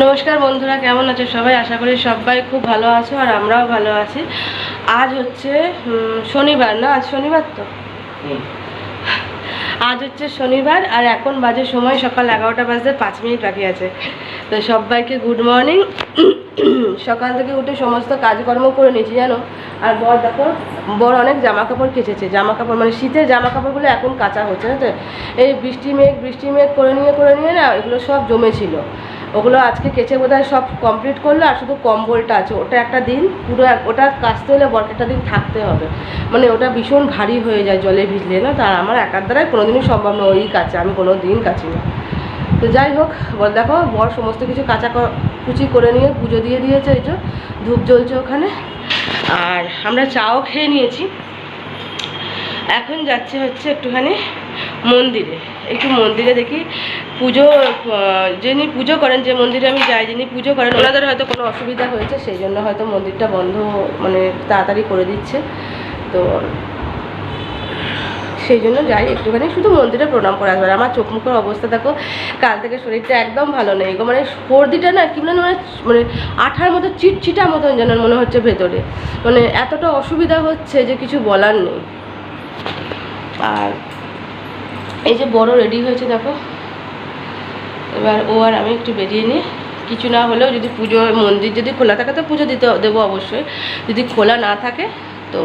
নমস্কার বন্ধুরা, কেমন আছো সবাই? আশা করি সবাই খুব ভালো আছো আর আমরাও ভালো আছি। আজ হচ্ছে শনিবার, না আজ শনিবার তো? আজ হচ্ছে শনিবার আর এখন বাজে সময় সকাল 11টা বাজতে 5 মিনিট বাকি আছে। তো সবাইকে গুড মর্নিং। সকাল থেকে উঠে সমস্ত কাজকর্ম করে নিয়েছি জানো। আর বর দেখো, বর অনেক জামা কাপড় কেচেছে, জামা কাপড় মানে শীতের জামা কাপড়গুলো এখন কাচা হচ্ছে না তো। এই বৃষ্টি মেঘ করে নিয়ে না এগুলো সব জমেছিল, ওগুলো আজকে কেচে বোধহয় সব কমপ্লিট করলো। আর শুধু কম্বলটা আছে, ওটা একটা দিন পুরো ওটা কাচতে হলে বরকে একটা দিন থাকতে হবে, মানে ওটা ভীষণ ভারী হয়ে যায় জলে ভিজলে না। তার আমার একার দ্বারাই কোনোদিনই সম্ভব না, ওই কাছে আমি কোনো দিন কাচি না। তো যাই হোক, বল দেখো বর সমস্ত কিছু কুচি করে নিয়ে পুজো দিয়ে দিয়েছে, এই যে ধূপ জ্বলছে ওখানে। আর আমরা চাও খেয়ে নিয়েছি, এখন যাচ্ছে হচ্ছে একটুখানি মন্দিরে, একটু মন্দিরে দেখি পুজো, যিনি পুজো করেন, যে মন্দিরে আমি যাই যিনি পুজো করেন ওনাদের হয়তো কোনো অসুবিধা হয়েছে, সেই জন্য হয়তো মন্দিরটা বন্ধ, মানে তাড়াতাড়ি করে দিচ্ছে। তো সেই জন্য যাই একটুখানি, শুধু মন্দিরে প্রণাম করে আসবার। আমার চোখ মুখের অবস্থা দেখো, কাল থেকে শরীরটা একদম ভালো নেই গো, মানে সর্দিটা না কি মানে মানে আঠার মতো চিটচিটা মতন যেন মনে হচ্ছে ভেতরে, মানে এতটা অসুবিধা হচ্ছে যে কিছু বলার নেই। আর এই যে বড় রেডি হয়েছে দেখো, এবার ও আর আমি একটু বেরিয়ে নিই। কিছু না হলেও যদি পুজো মন্দির যদি খোলা থাকে তো পুজো দেবো অবশ্যই, যদি খোলা না থাকে তো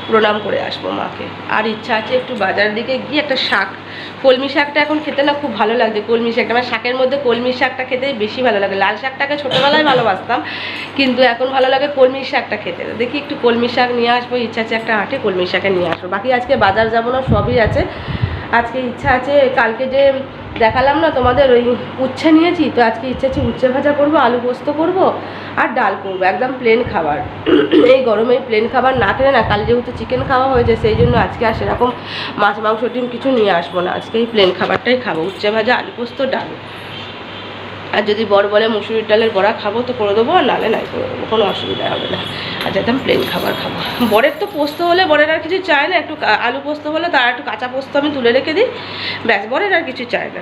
প্রণাম করে আসবো মাকে। আর ইচ্ছা আছে একটু বাজার দিকে গিয়ে একটা শাক, কলমি শাকটা এখন খেতে না খুব ভালো লাগছে। কলমি শাকটা আমার শাকের মধ্যে কলমি শাকটা খেতেই বেশি ভালো লাগে। লাল শাকটাকে ছোটোবেলায় ভালোবাসতাম, কিন্তু এখন ভালো লাগে কলমি শাকটা খেতে। দেখি একটু কলমি শাক নিয়ে আসবো, ইচ্ছা আছে একটা আটে কলমি শাকে নিয়ে আসবো। বাকি আজকে বাজার যাবো না, সবই আছে। আজকে ইচ্ছা আছে, কালকে যে দেখালাম না তোমাদের ওই উচ্ছে নিয়েছি, তো আজকে ইচ্ছা আছে উচ্ছে ভাজা করবো, আলু পোস্ত করব আর ডাল করবো, একদম প্লেন খাবার। এই গরমে প্লেন খাবার না খেলে না, কাল যেহেতু চিকেন খাওয়া হয়েছে সেই জন্য আজকে আর সেরকম মাছ মাংস ডিম কিছু নিয়ে আসবো না, আজকে এই প্লেন খাবারটাই খাবো, উচ্ছে ভাজা আলু পোস্ত ডাল। আর যদি বর বলে মুসুরির ডালের বড়া খাবো তো করে দেবো, আর নালে নাই করে দেবো, কোনো অসুবিধা হবে না। আর একদম প্লেন খাবার খাবো। বরের তো পোস্ত হলে, বরের আর কিছু চায় না, একটু আলু পোস্ত হলে তার একটু কাঁচা পোস্ত আমি তুলে রেখে দিই, ব্যাস, বরের আর কিছু চায় না।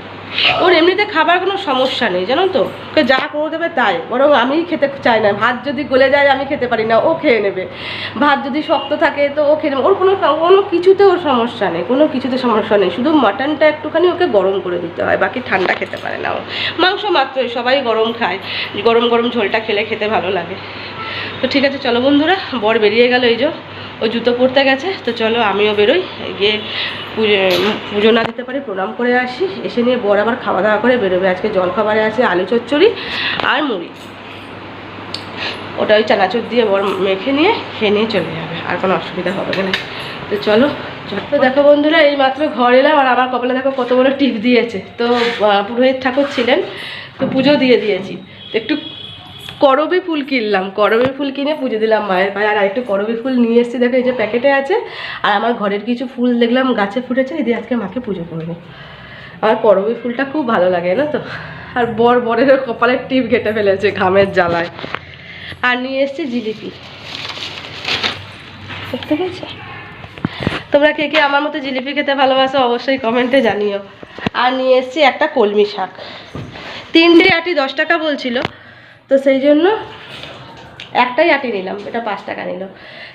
ওর এমনিতে খাবার কোনো সমস্যা নেই জানো তো, ওকে যা করে দেবে তাই, বরং আমিই খেতে চাই না। ভাত যদি গলে যায় আমি খেতে পারি না, ও খেয়ে নেবে। ভাত যদি শক্ত থাকে তো ও খেয়ে নেবে। ওর কোনো কিছুতে ওর সমস্যা নেই, কোনো কিছুতে সমস্যা নেই। শুধু মাটনটা একটুখানি ওকে গরম করে দিতে হয়, বাকি ঠান্ডা খেতে পারে না ও। মাংস মাত্র সবাই গরম খায়, গরম গরম ঝোলটা খেতে ভালো লাগে। তো ঠিক আছে চলো বন্ধুরা, বর বেরিয়ে গেল, এই যে ও জুতো পরতে গেছে, তো চলো আমিও বেরোই, গিয়ে পুজো না দিতে পারি প্রণাম করে আসি। এসে নিয়ে বর আবার খাওয়া দাওয়া করে বেরোবে। আজকে জলখাবারে আছে আলু চচ্চড়ি আর মুড়ি, ওটা ওই চানাচুর দিয়ে বর মেখে নিয়ে খেয়ে নিয়ে চলে যাবে, আর কোনো অসুবিধা হবে না। তো চলো। তো দেখো বন্ধুরা, এই মাত্র ঘর এলাম আর আমার কপালে দেখো কত বড় টিপ দিয়েছে। তো পুরোহিত ঠাকুর ছিলেন, তো পুজো দিয়ে দিয়েছি। তো একটু করবী ফুল কিনলাম, করবী ফুল কিনে পুজো দিলাম মায়ের পায়ে। আর একটু করবী ফুল নিয়ে এসেছি দেখো, এই যে প্যাকেটে আছে। আর আমার ঘরের কিছু ফুল দেখলাম গাছে ফুটেছে, এই দিয়ে আজকে মাকে পুজো করবো। আমার করবী ফুলটা খুব ভালো লাগে না তো। আর বরের কপালের টিপ কেটে ফেলেছে ঘামের জ্বালায়। আর নিয়ে এসেছি জিলিপি, দেখতে পেয়েছো? তোমরা কে কে আমার মতো জিলিপি খেতে ভালোবাসো অবশ্যই কমেন্টে জানিও। আর নিয়ে এসেছি একটা কলমি শাক, 3টে আটি 10 টাকা বলছিল, তো সেই জন্য একটাই আটি নিলাম, এটা 5 টাকা নিল।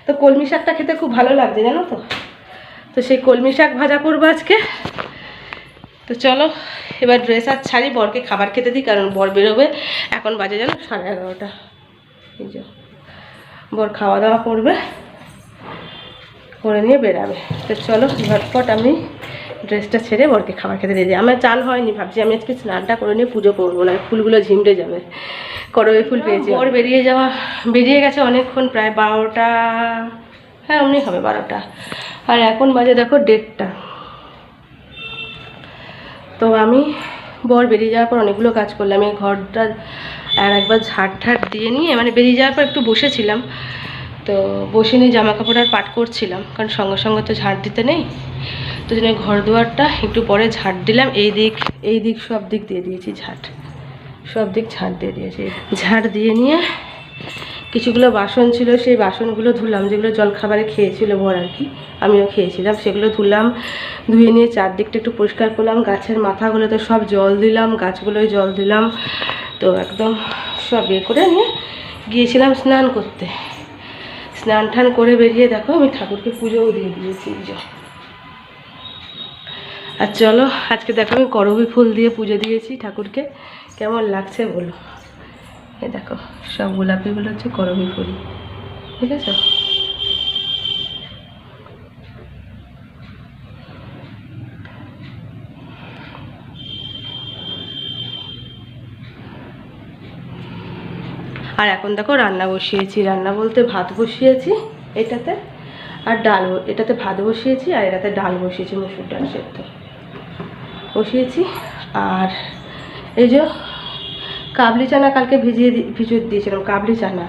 তো কলমি শাকটা খেতে খুব ভালো লাগছে জানো তো। তো সেই কলমি শাক ভাজা করবো আজকে। তো চলো এবার ড্রেস আর ছাড়ি, বরকে খাবার খেতে দিই, কারণ বর বেরোবে। এখন বাজে জানো 11:30। এই যে বর খাওয়া দাওয়া করবে, করে নিয়ে বেরাবে। তো চলো ঝটপট আমি ড্রেসটা ছেড়ে বরকে খাবার খেতে দিয়ে দিই। আমার চান হয়নি, ভাবছি আমি আজকে স্নানটা করে নিয়ে পুজো করবো, না ফুলগুলো ঝিমড়ে যাবে। করবী ফুল পেয়েছি। বর বেরিয়ে গেছে অনেকক্ষণ, প্রায় 12টা, হ্যাঁ অমনি হবে 12টা। আর এখন বাজে দেখো 1:30। তো আমি বর বেরিয়ে যাওয়ার পর অনেকগুলো কাজ করলাম। এই ঘরটা আর একবার ঝাড় দিয়ে নিয়ে, মানে বেরিয়ে যাওয়ার পর একটু বসেছিলাম, তো বসে নিয়ে জামা কাপড় আর পাট করছিলাম, কারণ সঙ্গে সঙ্গে তো ঝাড় দিতে নেই। তো জন্য ঘর দুয়ারটা একটু পরে ঝাড় দিলাম, এই দিক সব দিক দিয়ে দিয়েছি ঝাড়, সব দিক ঝাড় দিয়ে দিয়েছি। ঝাড় দিয়ে নিয়ে কিছুগুলো বাসন ছিল, সেই বাসনগুলো ধুলাম, যেগুলো জলখাবারে খেয়েছিল বর আর কি, আমিও খেয়েছিলাম, সেগুলো ধুলাম। ধুয়ে নিয়ে চারদিকটা একটু পরিষ্কার করলাম। গাছের মাথাগুলোতে সব জল দিলাম, গাছগুলোয় জল দিলাম। তো একদম সব করে নিয়ে গিয়েছিলাম স্নান করতে। স্নান টান করে বেরিয়ে দেখো আমি ঠাকুরকে পুজোও দিয়ে দিয়েছি। আর চলো আজকে দেখো আমি করবী ফুল দিয়ে পুজো দিয়েছি ঠাকুরকে, কেমন লাগছে বলো। এই দেখো সব গোলাপিগুলো হচ্ছে করবী ফুল, ঠিক আছে। আর এখন দেখো রান্না বসিয়েছি, রান্না বলতে ভাত বসিয়েছি এটাতে, আর ডাল, এটাতে ভাত বসিয়েছি আর এটাতে ডাল বসিয়েছি, মসুর ডাল সেদ্ধ বসিয়েছি। আর এই যে কাবলি চানা কালকে ভিজিয়ে দিয়েছিলাম, কাবলি চানা।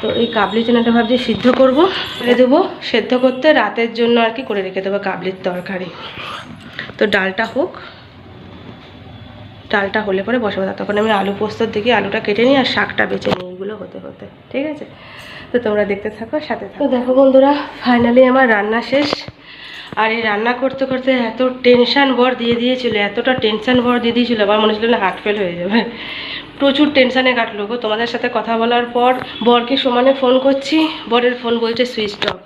তো এই কাবলি চানাটা ভাবছি সিদ্ধ করবো, রেখে দেবো সেদ্ধ করতে, রাতের জন্য আর কি করে রেখে দেবো কাবলির তরকারি। তো ডালটা হোক, ডালটা হলে পরে বসাবো, তখন আমি আলু পোস্তর দিকে আলুটা কেটে নিই আর শাকটা বেছে নিই, এগুলো হতে হতে, ঠিক আছে। তো তোমরা দেখতে থাকো, সাথে থাকো। তো দেখো বন্ধুরা, ফাইনালি আমার রান্না শেষ। আর এই রান্না করতে করতে এত টেনশান বর দিয়ে দিয়েছিল, এতটা টেনশান বর দিয়ে দিয়েছিল, আমার মনে ছিল না হার্ট ফেল হয়ে যাবে। প্রচুর টেনশানে কাটলো গো। তোমাদের সাথে কথা বলার পর বরকে সমানে ফোন করছি, বরের ফোন বলছে সুইচ অফ,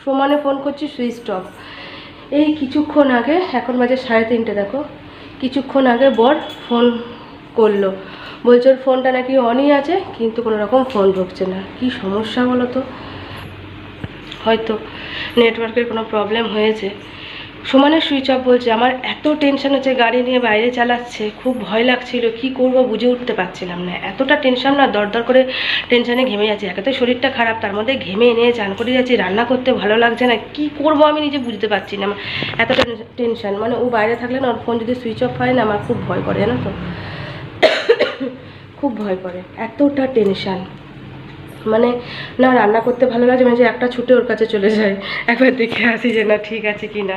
সমানে ফোন করছি সুইচ অফ। এই কিছুক্ষণ আগে, এখন বাজে 3:30, দেখো কিছুক্ষণ আগে বর ফোন করলো, বলছে ওর ফোনটা নাকি অনই আছে কিন্তু কোনো রকম ফোন ঢুকছে না। কি সমস্যা বলো তো, হয়তো নেটওয়ার্কের কোনো প্রবলেম হয়েছে। সমানে সুইচ অফ বলছে। আমার এত টেনশন হচ্ছে, গাড়ি নিয়ে বাইরে চালাচ্ছে, খুব ভয় লাগছিল, কি করব বুঝে উঠতে পারছিলাম না। এতটা টেনশন না, দরদর করে টেনশানে ঘেমে যাচ্ছি। একে তো শরীরটা খারাপ, তার মধ্যে ঘেমে নিয়ে চান করে যাচ্ছি, রান্না করতে ভালো লাগছে না, কি করব আমি নিজে বুঝতে পারছি না। এতটা টেনশন, মানে ও বাইরে থাকলে না, ওর ফোন যদি সুইচ অফ হয় না, আমার খুব ভয় করে, জানো তো, খুব ভয় করে, এতটা টেনশান। মানে না রান্না করতে ভালো লাগে, মানে যে একটা ছুটে ওর কাছে চলে যায়, একবার দেখে আসি যে না ঠিক আছে কি না।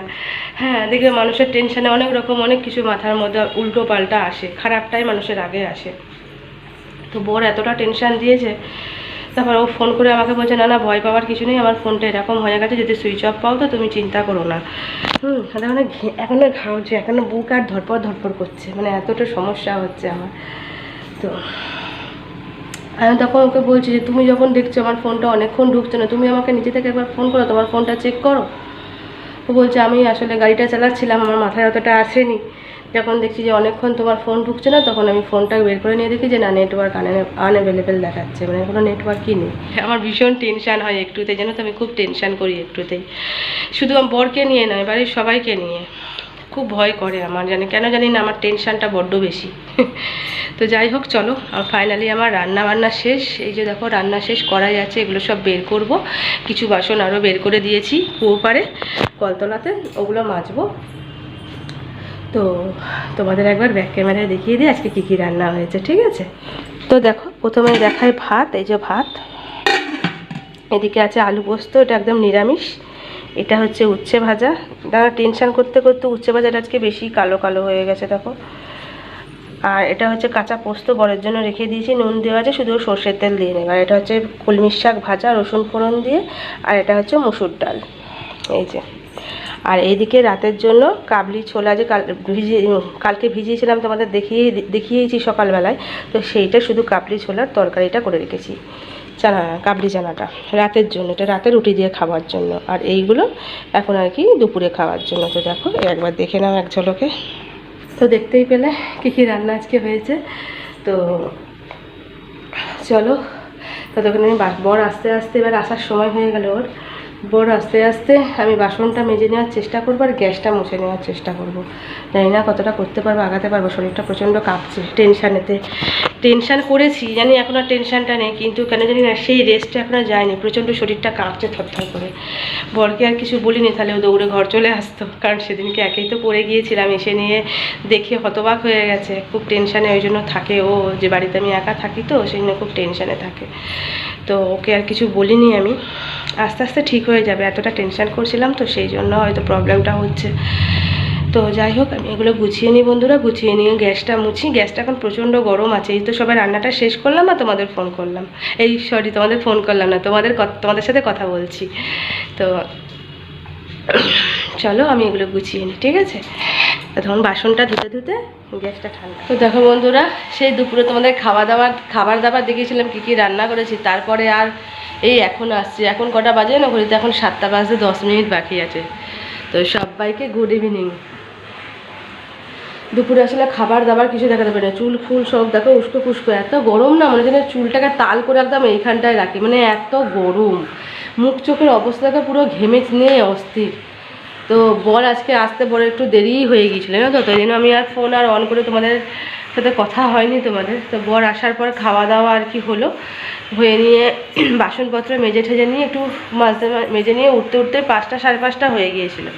হ্যাঁ, দেখবে মানুষের টেনশানে অনেক রকম অনেক কিছু মাথার মধ্যে উল্টো পাল্টা আসে, খারাপটাই মানুষের আগে আসে। তো বর এতটা টেনশান দিয়েছে, তারপর ও ফোন করে আমাকে বলছে না না ভয় পাওয়ার কিছু নেই, আমার ফোনটা এরকম হয়ে গেছে, যদি সুইচ অফ পাও তো তুমি চিন্তা করো না। এখনো ঘামছে, এখনো বুক আর ধরপড় ধরপড় করছে, মানে এতটা সমস্যা হচ্ছে আমার। তো আমি তখন ওকে বলছি যে তুমি যখন দেখছো আমার ফোনটা অনেকক্ষণ ঢুকছে না, তুমি আমাকে নিজে থেকে একবার ফোন করো, তোমার ফোনটা চেক করো। ও বলছে আমি আসলে গাড়িটা চালাচ্ছিলাম, আমার মাথায় অতটা আসেনি, যখন দেখছি যে অনেকক্ষণ তোমার ফোন ঢুকছে না, তখন আমি ফোনটা বের করে নিয়ে দেখি যে না নেটওয়ার্ক আনঅ্যাভেলেবেল দেখাচ্ছে, মানে কোনো নেটওয়ার্কই নেই। আমার ভীষণ টেনশান হয় একটুতেই, জানো তো আমি খুব টেনশান করি একটুতেই, শুধু আমার বরকে নিয়ে নয়, বাড়ির সবাইকে নিয়ে খুব ভয় করে আমার, কেন জানি না, আমার টেনশানটা বড্ড বেশি। তো যাই হোক চলো, ফাইনালি আমার রান্না বান্না শেষ। এই যে দেখো রান্না শেষ, কড়াই আছে, এগুলো সব বের করব, কিছু বাসন আরও বের করে দিয়েছি কুয়ো পাড়ে কলতলাতে, ওগুলো মাজবো। তো তোমাদের একবার ব্যাক ক্যামেরায় দেখিয়ে দিই আজকে কী কী রান্না হয়েছে, ঠিক আছে। তো দেখো প্রথমে দেখায় ভাত, এই যে ভাত, এদিকে আছে আলু পোস্ত, এটা একদম নিরামিষ। এটা হচ্ছে উচ্ছে ভাজা, দাঁড়া টেনশান করতে করতে উচ্ছে ভাজাটা আজকে বেশি কালো কালো হয়ে গেছে দেখো। আর এটা হচ্ছে কাঁচা পোস্ত, বরের জন্য রেখে দিয়েছি, নুন দেওয়া আছে, শুধু সর্ষের তেল দিয়ে নেবে। আর এটা হচ্ছে কলমির শাক ভাজা রসুন ফোড়ন দিয়ে, আর এটা হচ্ছে মসুর ডাল, এই যে। আর এইদিকে রাতের জন্য কাবলি ছোলা, যে কালকে ভিজিয়েছিলাম, তোমাদের দেখিয়েছি সকালবেলায়, তো সেইটা শুধু কাবলি ছোলার তরকারিটা করে রেখেছি, কাবলি চানাটা রাতের জন্য, এটা রাতে রুটি দিয়ে খাওয়ার জন্য, আর এইগুলো এখন আর কি দুপুরে খাওয়ার জন্য। তো দেখো একবার দেখে নাও এক ঝলকে। তো দেখতেই পেলে কী কী রান্না আজকে হয়েছে। তো চলো, ততক্ষণ আমি বর আস্তে আস্তে, এবার আসার সময় হয়ে গেল ওর, বর আস্তে আস্তে আমি বাসনটা মেজে নেওয়ার চেষ্টা করবো আর গ্যাসটা মুছে নেওয়ার চেষ্টা করব। জানি না কতটা করতে পারবো, আগাতে পারবো, শরীরটা প্রচণ্ড কাঁপছে টেনশানেতে। টেনশান করেছি জানি, এখন আর টেনশানটা নেই, কিন্তু কেন জানি না সেই রেস্টটা এখন আর যায়নি, প্রচণ্ড শরীরটা কাঁপছে থরথর করে। বরকে আর কিছু বলিনি, তাহলে ও দৌড়ে ঘর চলে আসতো, কারণ সেদিনকে একেই তো পড়ে গিয়েছিলাম, এসে নিয়ে দেখে হতবাক হয়ে গেছে, খুব টেনশানে ওই জন্য থাকে ও, যে বাড়িতে আমি একা থাকি তো সেই জন্য খুব টেনশানে থাকে। তো ওকে আর কিছু বলিনি আমি, আস্তে আস্তে ঠিক হয়ে যাবে, এতটা টেনশান করছিলাম তো সেই জন্য হয়তো প্রবলেমটা হচ্ছে। তো যাই হোক আমি এগুলো গুছিয়ে নিই বন্ধুরা, গুছিয়ে নিয়ে গ্যাসটা মুছি। গ্যাসটা এখন প্রচণ্ড গরম আছে, এই তো সবাই রান্নাটা শেষ করলাম আর তোমাদের ফোন করলাম, তোমাদের ফোন করলাম না, তোমাদের সাথে কথা বলছি। তো চলো আমি এগুলো গুছিয়ে নিই, ঠিক আছে? তখন বাসনটা ধুতে ধুতে গ্যাসটা ঠান্ডা। তো দেখো বন্ধুরা, সেই দুপুরে তোমাদের খাবার দাবার দেখিয়েছিলাম কী কী রান্না করেছি। তারপরে আর এই এখন আসছি। এখন কটা বাজে না, ঘড়িতে এখন 7টা বাজতে 10 মিনিট বাকি আছে। তো সবাইকে গুড ইভিনিং। দুপুরে আসলে খাবার দাবার কিছু দেখাতে পারি না, চুল ফুল সব দেখো উস্কো ফুস্কো, এত গরম না, মনে হয় চুলটাকে তাল করে একদম এইখানটায় রাখি, মানে এত গরম। মুখ চোখের অবস্থাকে পুরো ঘেমে নিয়ে অস্থির। তো বর আজকে আসতে বড় একটু দেরিই হয়ে গিয়েছিল না, তো তাই জন্য আমি আর ফোন আর অন করে তোমাদের সাথে কথা হয়নি তোমাদের। তো বর আসার পর খাওয়া দাওয়া আর কি হলো, হয়ে নিয়ে বাসনপত্র মেজে ঠেজে নিয়ে একটু মেজে নিয়ে উঠতে উঠতে 5টা 5:30 হয়ে গিয়েছিলো।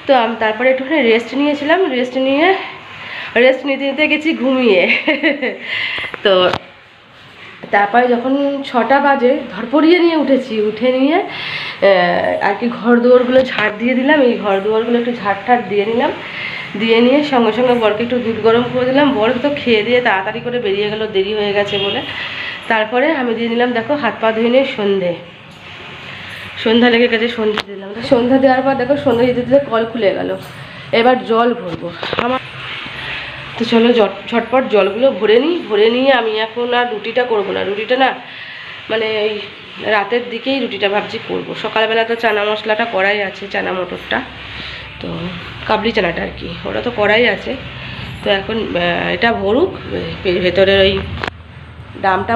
তো আমি তারপরে একটুখানি রেস্ট নিয়েছিলাম, রেস্ট নিতে নিতে গেছি ঘুমিয়ে। তো তারপরে যখন 6টা বাজে ধরপড়িয়ে নিয়ে উঠেছি, উঠে নিয়ে আর কি ঘর দুয়ারগুলো ঝাড় দিয়ে দিলাম। এই ঘর দুয়ারগুলো একটু ঝাড় দিয়ে নিলাম, দিয়ে নিয়ে সঙ্গে সঙ্গে বরকে একটু দুধ গরম করে দিলাম। বর তো খেয়ে দিয়ে তাড়াতাড়ি করে বেরিয়ে গেল, দেরি হয়ে গেছে বলে। তারপরে আমি দিয়ে দিলাম দেখো হাত পা ধুয়ে নিয়ে সন্ধ্যা লেগে গেছে, সন্ধ্যা দিলাম। সন্ধ্যা দেওয়ার পর দেখো সন্ধ্যা দিতে দিতে কল খুলে গেল, এবার জল ভরবো আমার। তো চলো ঝটপট জলগুলো ভরে নিয়ে আমি এখন আর রুটিটা করবো না। রুটিটা না মানে এই রাতের দিকেই রুটিটা ভাবছি করবো। সকালবেলা তো চানা মশলাটা করাই আছে, চানা মটরটা, তো কাবলি চানাটা আর কি, ওটা তো করাই আছে। তো এখন এটা ভরুক, ভেতরের ওই ডামটা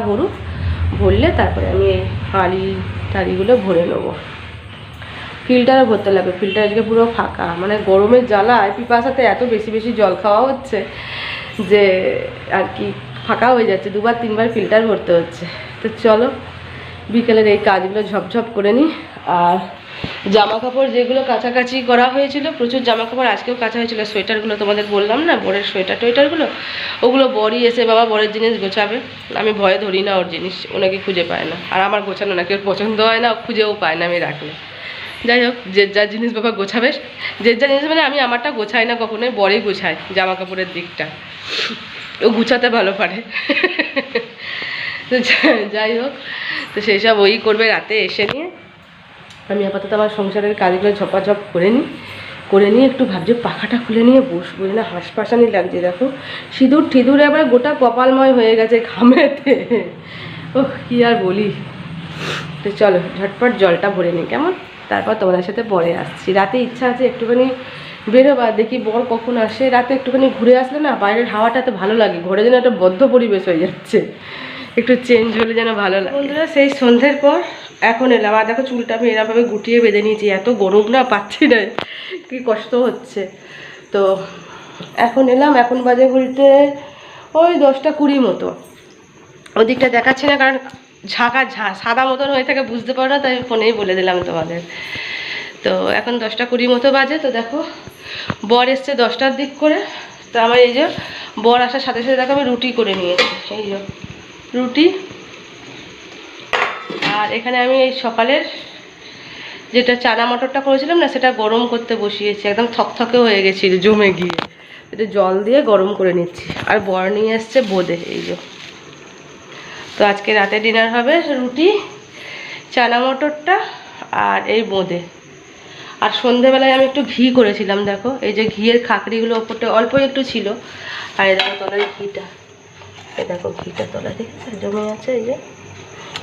ভরলে তারপরে আমি এই হাঁড়িগুলো ভরে নেবো। ফিল্টারও ভরতে লাগবে, ফিল্টার আজকে পুরো ফাঁকা, মানে গরমের জ্বালায় পিপাসাতে এত বেশি জল খাওয়া হচ্ছে যে আর কি ফাঁকা হয়ে যাচ্ছে, 2বার 3বার ফিল্টার ভরতে হচ্ছে। তো চলো বিকেলের এই কাজগুলো ঝপঝপ করে নিই। আর জামা কাপড় যেগুলো কাছাকাছি করা হয়েছিল, প্রচুর জামা কাপড় আজকেও কাছা হয়েছিল। সোয়েটারগুলো তোমাদের বললাম না, বরের সোয়েটারগুলো, ওগুলো বরই এসে বাবা বরের জিনিস গোছাবে। আমি ভয়ে ধরি না ওর জিনিস, ওনাকে খুঁজে পায় না, আর আমার গোছানো নাকি ওর পছন্দ হয় না, খুঁজেও পায় না আমি রাখলে। যাই হোক, যে যা জিনিস বাবা গোছাবে, যে যা জিনিস, মানে আমি আমারটা গোছাই না কখনোই, বরেই গোছাই জামা কাপড়ের দিকটা, ও গুছাতে ভালো পারে। তো যাই হোক, তো সেই সব ওই করবে রাতে এসে নিয়ে। আমি আপাতত আমার সংসারের কাজগুলো ঝপাঝপ করে নিয়ে একটু ভাবছি পাখাটা খুলে নিয়ে বসবো, না হাঁসপাশানি লাগছে। দেখো সিঁদুর এবার গোটা কপালময় হয়ে গেছে ঘামেতে, ও কি আর বলি। তো চলো ঝটপট জলটা ভরে নিই কেমন, তারপর তোমাদের সাথে পরে আসছি। রাতে ইচ্ছা আছে একটুখানি বেরোবার, দেখি বর কখন আসে। রাতে একটুখানি ঘুরে আসলে না বাইরের হাওয়াটা এত ভালো লাগে, ঘরে যেন একটা বদ্ধ পরিবেশ হয়ে যাচ্ছে, একটু চেঞ্জ হলে যেন ভালো লাগে। বন্ধুরা সেই সন্ধ্যের পর এখন এলাম, আর দেখো চুলটা আমি এরমভাবে গুটিয়ে বেঁধে নিয়েছি, এত গরম না পাচ্ছি না, কি কষ্ট হচ্ছে। তো এখন এলাম, এখন বাজে ঘুরতে ওই 10টা 20 মতো। ওদিকটা দেখাচ্ছে না কারণ সাদা মতন হয়ে থাকে, বুঝতে পারো না, তাই ফোনেই বলে দিলাম তোমাদের। তো এখন 10টা 20 মতো বাজে। তো দেখো বর এসছে 10টার দিক করে। তো আমার এই যে বর আসার সাথে সাথে দেখো আমি রুটি করে নিয়েছি, এই যে রুটি। আর এখানে আমি এই সকালের যেটা চানা মটরটা করেছিলাম না, সেটা গরম করতে বসিয়েছি, একদম থকথকে হয়ে গেছিল জমে গিয়ে, এটা জল দিয়ে গরম করে নিচ্ছি। আর বর নিয়ে এসছে বোঁদে, এই যে। তো আজকে রাতে ডিনার হবে রুটি, চানা মটরটা আর এই বোঁদে। আর সন্ধেবেলায় আমি একটু ঘি করেছিলাম, দেখো এই যে ঘিয়ের খাকড়িগুলো ওপরটা অল্প একটু ছিল। আর এই দেখো তলায় ঘিটা, এই দেখো ঘিটা তলা দেখেছে জমে আছে, এই যে।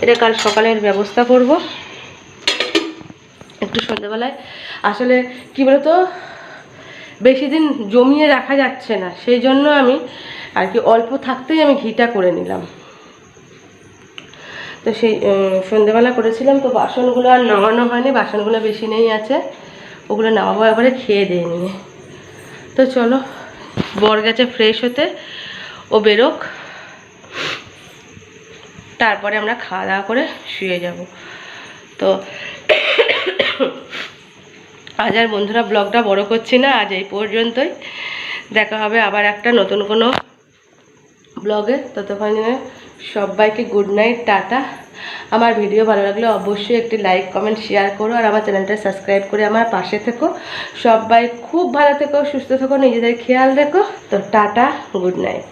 এটা কাল সকালের ব্যবস্থা করব একটু সন্ধ্যেবেলায়। আসলে কি বলতো, বেশি দিন জমিয়ে রাখা যাচ্ছে না, সেই জন্য আমি আর কি অল্প থাকতেই আমি ঘিটা করে নিলাম। তো সেই সন্ধ্যেবেলা করেছিলাম। তো বাসনগুলো আর নামানো হয়নি, বাসনগুলো বেশি নেই আছে, ওগুলো নামাবো এবারে খেয়ে দিয়ে নিয়ে। তো চলো বর গেছে ফ্রেশ হতে, ও বেরোক, তারপরে আমরা খাওয়া দাওয়া করে শুয়ে যাব। তো আজ আর বন্ধুরা ব্লগটা বড় করছি না, আজ এই পর্যন্তই। দেখা হবে আবার একটা নতুন কোনো ব্লগে। ততক্ষণে সবাইকে গুড নাইট, টাটা। আমার ভিডিও ভালো লাগলে অবশ্যই একটি লাইক কমেন্ট শেয়ার করো, আর আমার চ্যানেলটা সাবস্ক্রাইব করে আমার পাশে থেকো। সবাই খুব ভালো থেকো, সুস্থ থেকো, নিজেদের খেয়াল রেখো। তো টাটা, গুড নাইট।